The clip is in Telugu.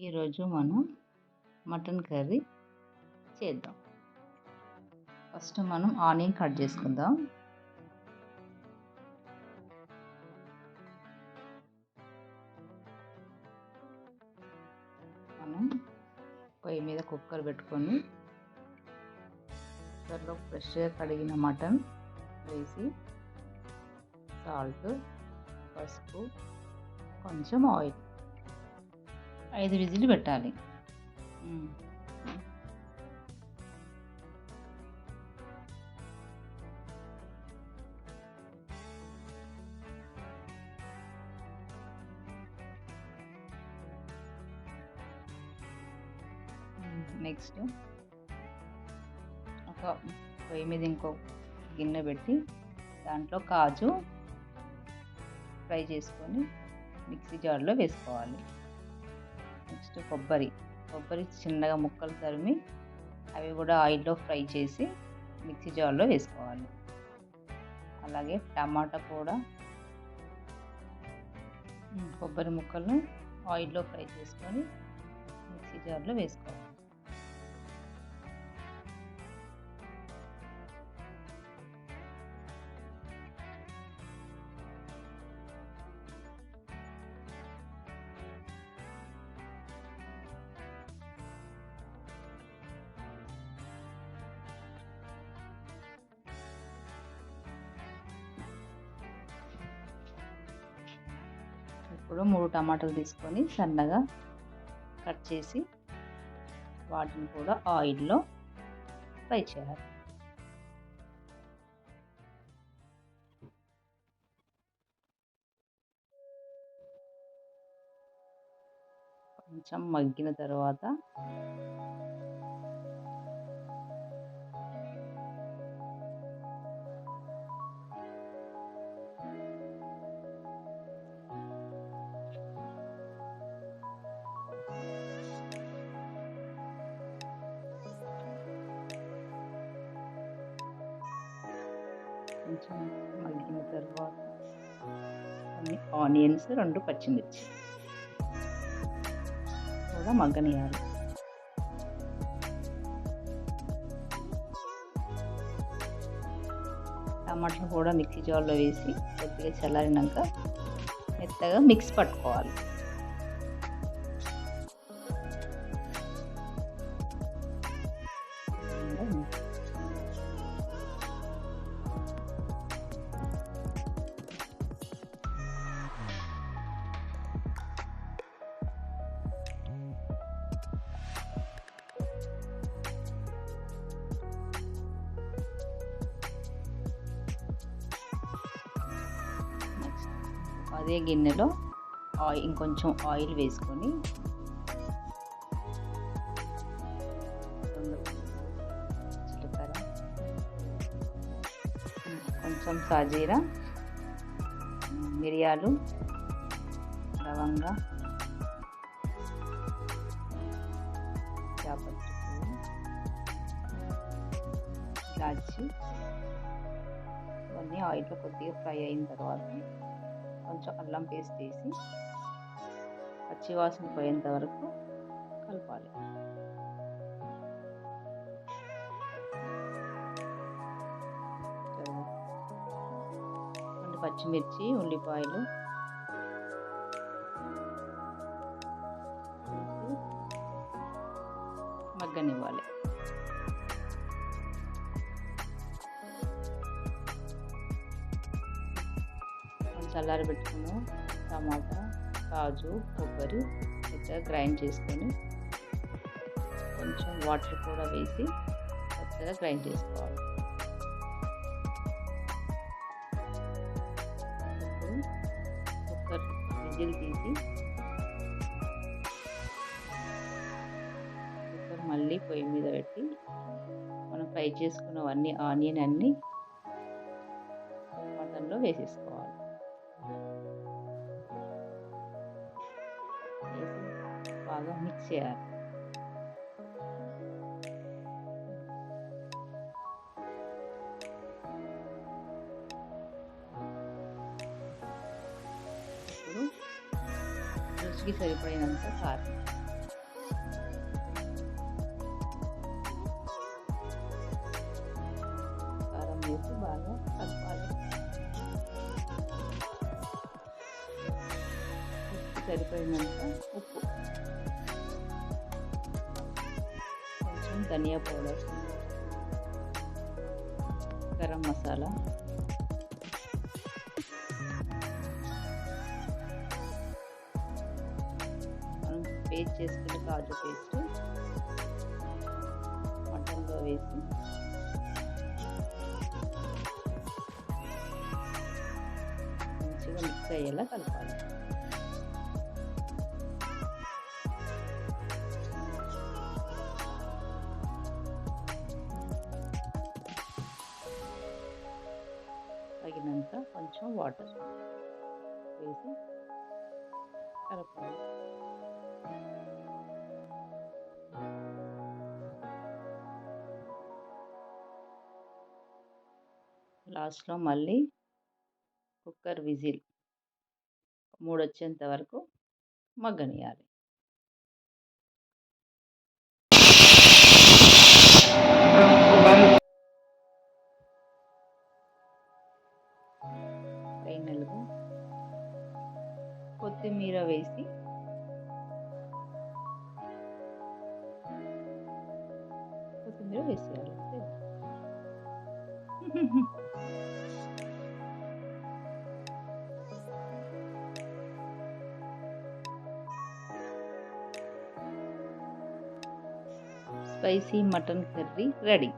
ఈరోజు మనం మటన్ కర్రీ చేద్దాం. ఫస్ట్ మనం ఆనియన్ కట్ చేసుకుందాం. మనం పొయ్యి మీద కుక్కర్ పెట్టుకొని కుక్కర్లో ఫ్రెష్గా కడిగిన మటన్ వేసి సాల్ట్, పసుపు, కొంచెం ఆయిల్ 5 విజిల్ పెట్టాలి. నెక్స్ట్ ఒక పొయ్యి మీద ఇంకో గిన్నె పెట్టి దాంట్లో కాజు ఫ్రై చేసుకొని మిక్సీ జార్లో వేసుకోవాలి. నెక్స్ట్ కొబ్బరి చిన్నగా ముక్కలు తరిమి అవి కూడా ఆయిల్లో ఫ్రై చేసి మిక్సీ జార్లో వేసుకోవాలి. అలాగే టమాటా కూడా కొబ్బరి ముక్కలను ఆయిల్లో ఫ్రై చేసుకొని మిక్సీ జార్లో వేసుకోవాలి. ఇప్పుడు 3 టమాటాలు తీసుకొని సన్నగా కట్ చేసి వాటిని కూడా ఆయిల్లో ఫ్రై చేయాలి. కొంచెం మగ్గిన తర్వాత ఆనియన్స్, 2 పచ్చిమిర్చి కూడా మగ్గనియాలి. టమాటాలు కూడా మిక్సీ జార్లో వేసి కొద్దిగా చల్లారినాక మెత్తగా మిక్స్ పట్టుకోవాలి. అదే గిన్నెలో ఇంకొంచెం ఆయిల్ వేసుకొని జీలకర్ర, కొంచెం సాజీరా, మిరియాలు, లవంగ, జాపత్రి, ఇలాచి ఇవన్నీ ఆయిల్లో కొద్దిగా ఫ్రై అయిన తర్వాత కొంచెం అల్లం పేస్ట్ వేసి పచ్చివాసన పోయేంత వరకు కలపాలి. పచ్చిమిర్చి, ఉల్లిపాయలు మగ్గనివ్వాలి. చల్లారి పెట్టుకున్న టమాటా, కాజు, కొబ్బరి మెత్తగా గ్రైండ్ చేసుకొని కొంచెం వాటర్ కూడా వేసి మెత్తగా గ్రైండ్ చేసుకోవాలి. ఇప్పుడు కుక్కర్ విజిల్ తీసి కుక్కర్ మళ్ళీ పొయ్యి మీద పెట్టి మనం ఫ్రై చేసుకున్నవన్నీ ఆనియన్ అన్నీ మటన్లో వేసేసుకోవాలి. బాగా మిక్స్ చేయాలి. ఇప్పుడు రుచికి సరిపడినంత కారం, సరిపోయినంత ఉప్పు, కొంచెం ధనియా పౌడర్, గరం మసాలా, మనం పేస్ట్ చేసుకున్న కాజు పేస్ట్ మటన్లో వేసి మంచిగా మిక్స్ అయ్యేలా కలపాలి. తగినంత కొంచెం వాటర్ వేసి కలపాలి. లాస్ట్లో మళ్ళీ కుక్కర్ విజిల్ 3 వచ్చేంత వరకు మగ్గనియాలి. ఫైనల్గా కొత్తిమీర వేసి వేసేయాలి. Spicy mutton curry ready.